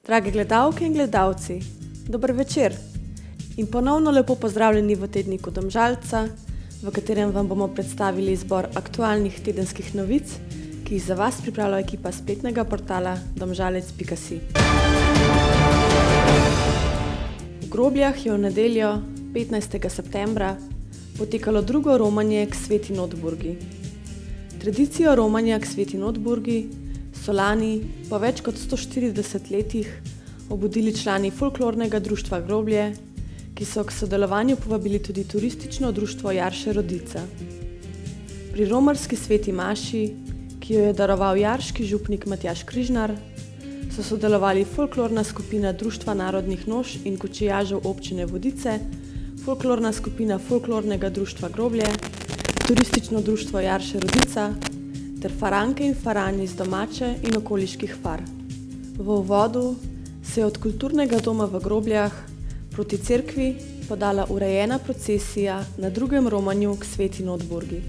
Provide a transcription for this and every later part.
Drage gledalke in gledalci, dober večer in ponovno lepo pozdravljeni v tedniku Domžalca, v katerem vam bomo predstavili izbor aktualnih tedenskih novic, ki jih za vas pripravlja ekipa spletnega portala domžalec.si. V Grobljah je v nedeljo, 15. septembra, potekalo drugo romanje k Sveti Notburgi. Tradicijo romanja k Sveti Notburgi so lani, po več kot 140 letih, obudili člani folklornega društva Groblje, ki so k sodelovanju povabili tudi turistično društvo Jarše Rodica. Pri romarski sveti maši, ki jo je daroval jarški župnik Matjaž Križnar, so sodelovali folklorna skupina Društva narodnih noš in kočijažev občine Vodice, folklorna skupina folklornega društva Groblje, turistično društvo Jarše Rodica ter faranke in farani iz domače in okoliških far. V uvodu se je od kulturnega doma v Grobljah proti cerkvi podala urejena procesija na drugem romanju k Sveti Notburgi.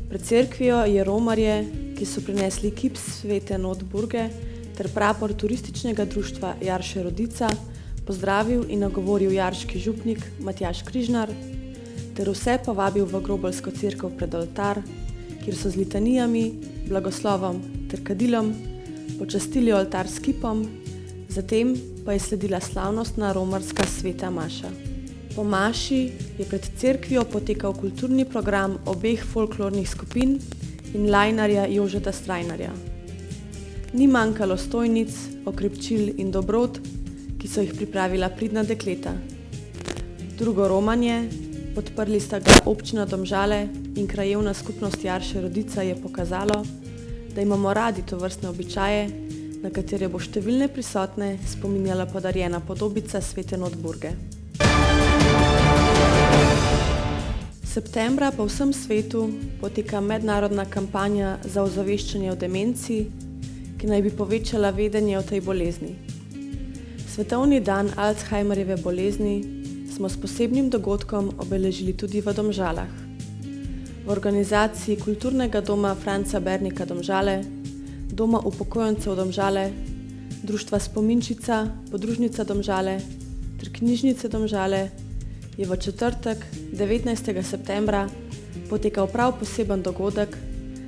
Pred cerkvijo je romarje, ki so prinesli kip Svete Notburge ter prapor turističnega društva Jarše Rodica, pozdravil in nagovoril jarški župnik Matjaž Križnar ter vse povabil v grobljsko cerkev pred oltar, kjer so z litanijami, blagoslovom ter kadilom počastili oltar s kipom, zatem pa je sledila slavnostna romarska sveta maša. Po maši je pred cerkvijo potekal kulturni program obeh folklornih skupin in lajnarja Jožeta Strajnarja. Ni manjkalo stojnic, okrepčil in dobrot, ki so jih pripravila pridna dekleta. Drugo romanje, podprli sta ga občina Domžale in krajevna skupnost Jarše Rodica, je pokazalo, da imamo radi tovrstne običaje, na katere bo številne prisotne spominjala podarjena podobica Svete Notburge. Septembra po vsem svetu poteka mednarodna kampanja za ozaveščanje o demenci, ki naj bi povečala vedenje o tej bolezni. Svetovni dan Alzheimerjeve bolezni smo s posebnim dogodkom obeležili tudi v Domžalah. V organizaciji kulturnega doma Franca Bernika Domžale, Doma upokojencev Domžale, Društva Spominčica, Podružnica Domžale ter Knjižnice Domžale je v četrtek, 19. septembra, potekal prav poseben dogodek,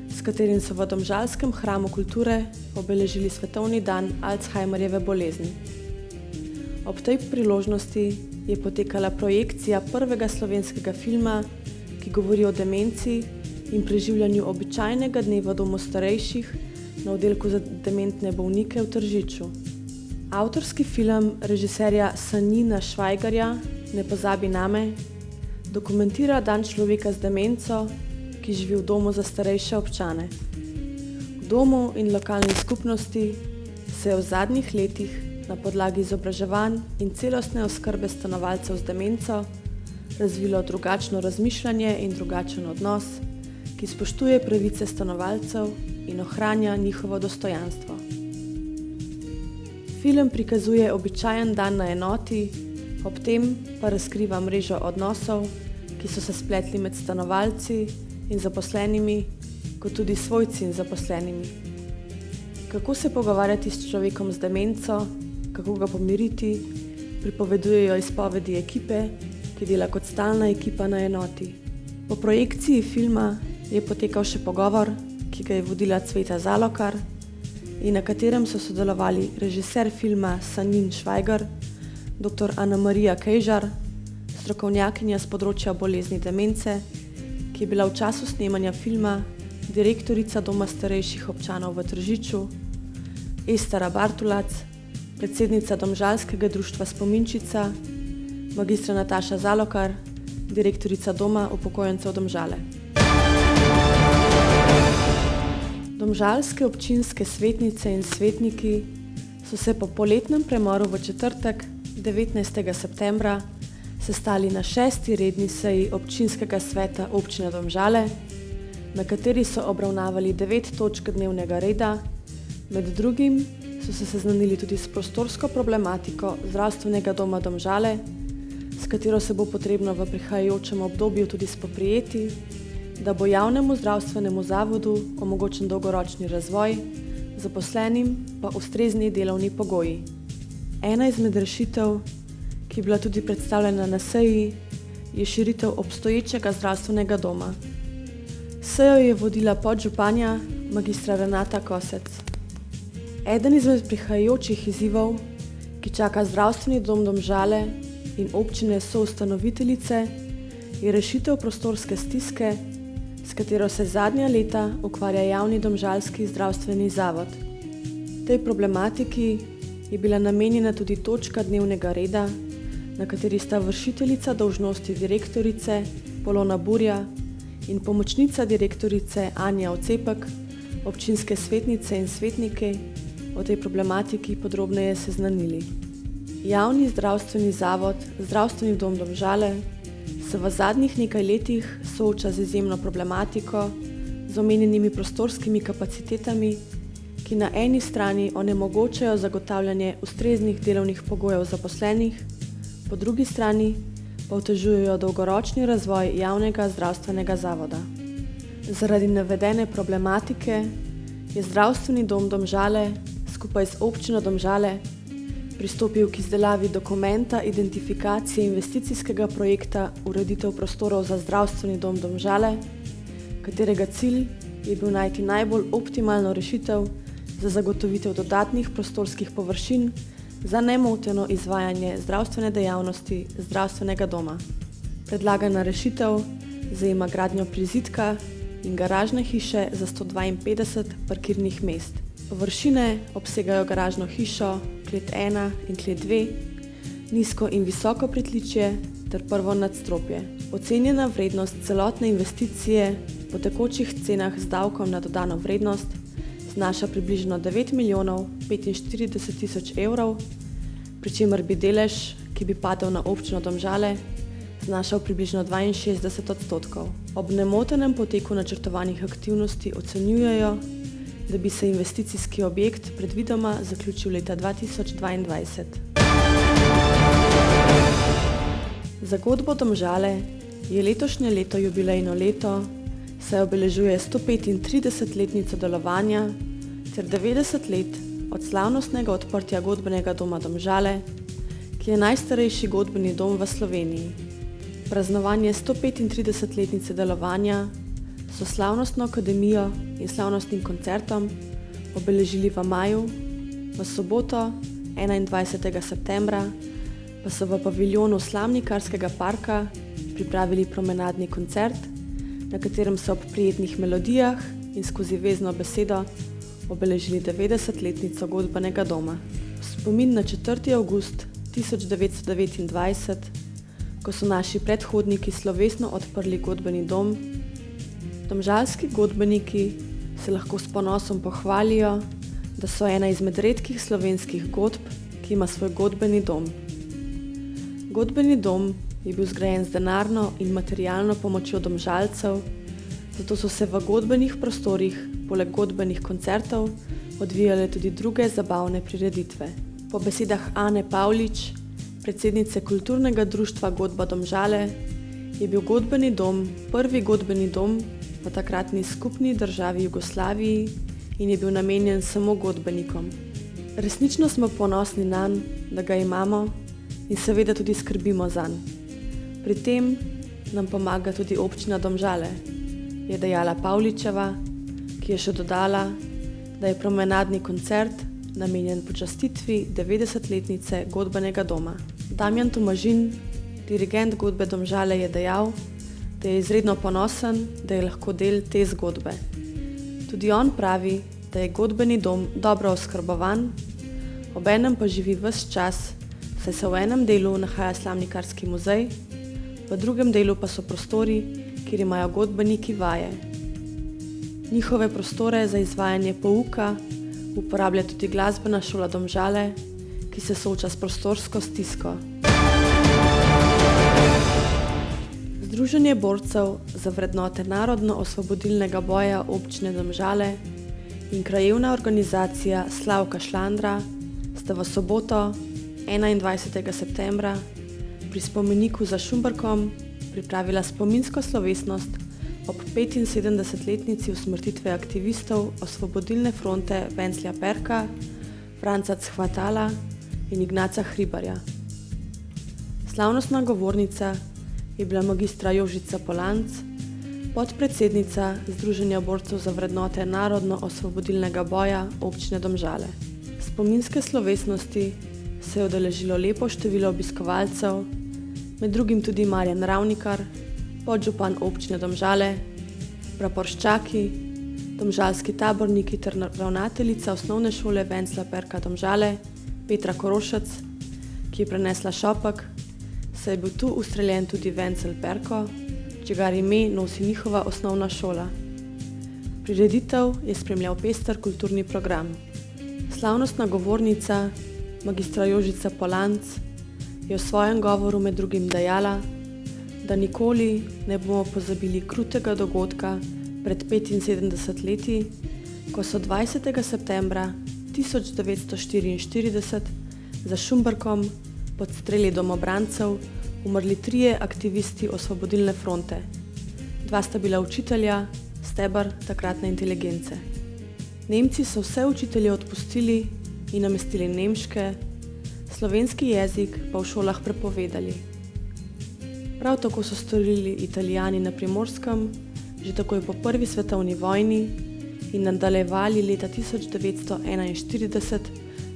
s katerim so v domžalskem hramu kulture obeležili svetovni dan Alzheimerjeve bolezni. Ob tej priložnosti je potekala projekcija prvega slovenskega filma, ki govori o demenci in preživljanju običajnega dne v domu starejših na oddelku za dementne bolnike v Tržiču. Avtorski film režiserja Sanjina Švajgarja Ne pozabi name dokumentira dan človeka z demenco, ki živi v domu za starejše občane. V domu in lokalni skupnosti se je v zadnjih letih na podlagi izobraževanj in celostne oskrbe stanovalcev z demenco razvilo drugačno razmišljanje in drugačen odnos, ki spoštuje pravice stanovalcev in ohranja njihovo dostojanstvo. Film prikazuje običajen dan na enoti, ob tem pa razkriva mrežo odnosov, ki so se spletli med stanovalci in zaposlenimi, kot tudi svojci in zaposlenimi. Kako se pogovarjati s človekom z demenco, kako ga pomiriti, pripovedujejo izpovedi ekipe, ki dela kot stalna ekipa na enoti. Po projekciji filma je potekal še pogovor, ki ga je vodila Cveta Zalokar in na katerem so sodelovali režiser filma Sanjin Švajgar, dr. Ana Marija Kejžar, strokovnjakinja z področja bolezni demence, ki je bila v času snemanja filma direktorica Doma starejših občanov v Tržiču, Estara Bartulac, predsednica Domžalskega društva Spominčica, magistra Nataša Zalokar, direktorica Doma upokojencev Domžale. Domžalske občinske svetnice in svetniki so se po poletnem premoru v četrtek, 19. septembra, sestali na 6. redni seji občinskega sveta občine Domžale, na kateri so obravnavali 9 točk dnevnega reda, med drugim so se seznanili tudi s prostorsko problematiko zdravstvenega doma Domžale, s katero se bo potrebno v prihajajočem obdobju tudi spoprijeti, da bo javnemu zdravstvenemu zavodu omogočen dolgoročni razvoj, zaposlenim pa ustrezni delovni pogoji. Ena izmed rešitev, ki je bila tudi predstavljena na seji, je širitev obstoječega zdravstvenega doma. Sejo je vodila podžupanja magistra Renata Kosec. Eden izmed prihajajočih izzivov, ki čaka zdravstveni dom Domžale in občine soustanoviteljice, je rešitev prostorske stiske, s katero se zadnja leta ukvarja javni domžalski zdravstveni zavod. Tej problematiki je bila namenjena tudi točka dnevnega reda, na kateri sta vršiteljica dolžnosti direktorice Polona Burja in pomočnica direktorice Anja Ocepek, občinske svetnice in svetniki o tej problematiki podrobneje seznanili. Javni zdravstveni zavod Zdravstveni dom Domžale se v zadnjih nekaj letih sooča z izjemno problematiko, z omenjenimi prostorskimi kapacitetami, ki na eni strani onemogočajo zagotavljanje ustreznih delovnih pogojev zaposlenih, po drugi strani pa otežujejo dolgoročni razvoj javnega zdravstvenega zavoda. Zaradi navedene problematike je Zdravstveni dom Domžale skupaj z občino Domžale pristopil k izdelavi dokumenta identifikacije investicijskega projekta Ureditev prostorov za Zdravstveni dom Domžale, katerega cilj je bil najti najbolj optimalno rešitev za zagotovitev dodatnih prostorskih površin za nemoteno izvajanje zdravstvene dejavnosti zdravstvenega doma. Predlagana rešitev zajema gradnjo prizidka in garažne hiše za 152 parkirnih mest. Površine obsegajo garažno hišo, klet 1 in klet 2, nizko in visoko pritličje ter prvo nadstropje. Ocenjena vrednost celotne investicije po tekočih cenah z davkom na dodano vrednost znaša približno 9 milijonov 45 tisoč evrov, pri čemer bi delež, ki bi padel na občino Domžale, znašal približno 62 odstotkov. Ob nemotenem poteku načrtovanih aktivnosti ocenjujejo, da bi se investicijski objekt predvidoma zaključil leta 2022. Za godbo Domžale je letošnje leto jubilejno leto, saj obeležuje 135-letnico delovanja ter 90 let od slavnostnega odprtja godbenega doma Domžale, ki je najstarejši godbeni dom v Sloveniji. Praznovanje 135-letnice delovanja so slavnostno akademijo in slavnostnim koncertom obeležili v maju, v soboto 21. septembra pa so v paviljonu Slamnikarskega parka pripravili promenadni koncert, na katerem so ob prijetnih melodijah in skozi vezno besedo obeležili 90-letnico godbenega doma. V spomin na 4. avgust 1929, ko so naši predhodniki slovesno odprli godbeni dom, domžalski godbeniki se lahko s ponosom pohvalijo, da so ena izmed redkih slovenskih godb, ki ima svoj godbeni dom. Godbeni dom je bil zgrajen z denarno in materialno pomočjo Domžalcev, zato so se v godbenih prostorih poleg godbenih koncertov odvijale tudi druge zabavne prireditve. Po besedah Ane Pavlič, predsednice kulturnega društva Godba Domžale, je bil godbeni dom prvi godbeni dom v takratni skupni državi Jugoslaviji in je bil namenjen samo godbenikom. Resnično smo ponosni nanj, da ga imamo in seveda tudi skrbimo zanj. Pri tem nam pomaga tudi občina Domžale, je dejala Pavličeva, ki je še dodala, da je promenadni koncert namenjen počastitvi 90-letnice godbenega doma. Damjan Tomažin, dirigent Godbe Domžale, je dejal, da je izredno ponosen, da je lahko del te zgodbe. Tudi on pravi, da je godbeni dom dobro oskrbovan, obenem pa živi ves čas, saj se v enem delu nahaja Slamnikarski muzej, v drugem delu pa so prostori, kjer imajo godbeniki vaje. Njihove prostore za izvajanje pouka uporablja tudi glasbena šola Domžale, ki se sooča s prostorsko stisko. Združenje borcev za vrednote narodno-osvobodilnega boja občine Domžale in krajevna organizacija Slavka Šlandra sta v soboto 21. septembra pri spomeniku za Šumberkom pripravila spominsko slovesnost ob 75-letnici usmrtitve aktivistov Osvobodilne fronte Venclja Perka, Franca Chvatala in Ignaca Hribarja. Slavnostna govornica je bila magistra Jožica Polanc, podpredsednica Združenja borcev za vrednote narodno-osvobodilnega boja občine Domžale. Spominske slovesnosti se je udeležilo lepo število obiskovalcev, med drugim tudi Marjan Ravnikar, podžupan občine Domžale, praporščaki, domžalski taborniki ter ravnateljica osnovne šole Vencla Perka Domžale, Petra Korošec, ki je prenesla šopek, saj je bil tu ustreljen tudi Vencel Perko, čigar ime nosi njihova osnovna šola. Prireditev je spremljal pester kulturni program. Slavnostna govornica, magistra Jožica Polanc, je v svojem govoru med drugim dejala, da nikoli ne bomo pozabili krutega dogodka pred 75 leti, ko so 20. septembra 1944 za Šumberkom pod streli domobrancev umrli 3 aktivisti Osvobodilne fronte. 2 sta bila učitelja, steber takratne inteligence. Nemci so vse učitelje odpustili in namestili nemške, slovenski jezik pa v šolah prepovedali. Prav tako so storili Italijani na Primorskem, že takoj po prvi svetovni vojni in nadaljevali leta 1941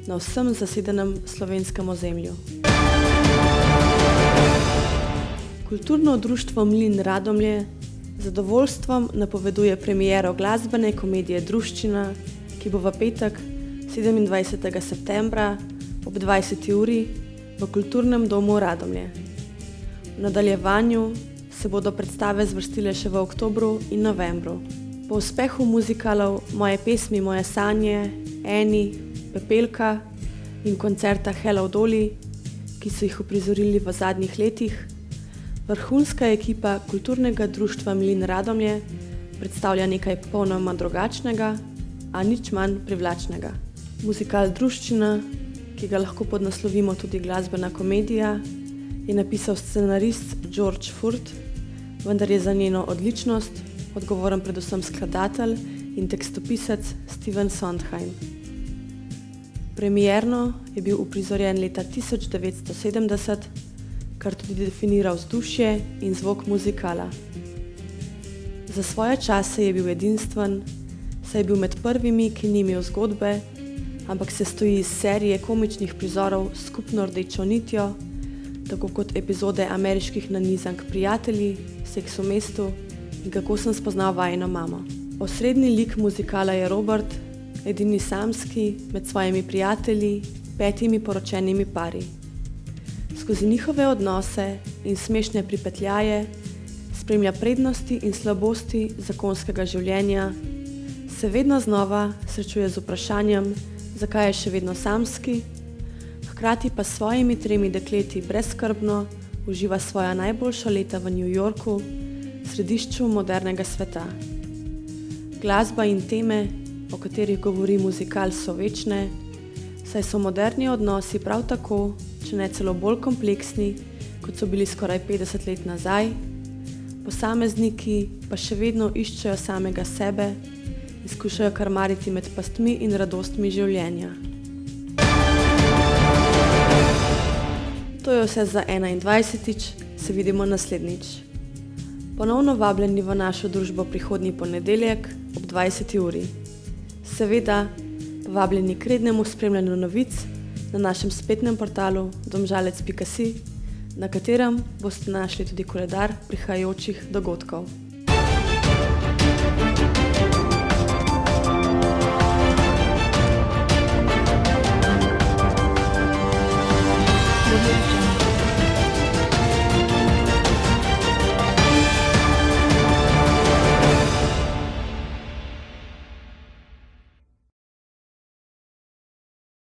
na vsem zasedenem slovenskem ozemlju. Kulturno društvo Mlin Radomlje z zadovoljstvom napoveduje premiero glasbene komedije Druščina, ki bo v petek 27. septembra ob 20. uri v Kulturnem domu Radomlje. V nadaljevanju se bodo predstave zvrstile še v oktobru in novembru. Po uspehu muzikalov Moje pesmi, moje sanje, Eni, Pepelka in koncerta Hello Dolly, ki so jih uprizorili v zadnjih letih, vrhunska ekipa Kulturnega društva Mlin Radomlje predstavlja nekaj popolnoma drugačnega, a nič manj privlačnega. Muzikal Druščina, ki ga lahko podnaslovimo tudi glasbena komedija, je napisal scenarist George Furt, vendar je za njeno odličnost odgovoren predvsem skladatelj in tekstopisec Stephen Sondheim. Premierno je bil uprizorjen leta 1970, kar tudi definira vzdušje in zvok muzikala. Za svoje čase je bil edinstven, saj je bil med prvimi, ki ni imel zgodbe, ampak se stoji iz serije komičnih prizorov s skupno rdečo nitjo, tako kot epizode ameriških nanizank Prijatelji, Seks v mestu in Kako sem spoznal vajino mamo. Osrednji lik muzikala je Robert, edini samski med svojimi prijatelji, 5 poročenimi pari. Skozi njihove odnose in smešne pripetljaje spremlja prednosti in slabosti zakonskega življenja, se vedno znova srečuje z vprašanjem, zakaj je še vedno samski, hkrati pa s svojimi 3 dekleti brezskrbno uživa svoja najboljša leta v New Yorku, središču modernega sveta. Glasba in teme, o katerih govori muzikal, so večne, saj so moderni odnosi prav tako, če ne celo bolj kompleksni, kot so bili skoraj 50 let nazaj, posamezniki pa še vedno iščejo samega sebe in skušajo krmariti med pastmi in radostmi življenja. To je vse za 21. Se vidimo naslednjič. Ponovno vabljeni v našo družbo prihodnji ponedeljek ob 20. uri. Seveda pa vabljeni k rednemu spremljanju novic na našem spletnem portalu domžalec.si, na katerem boste našli tudi koledar prihajajočih dogodkov.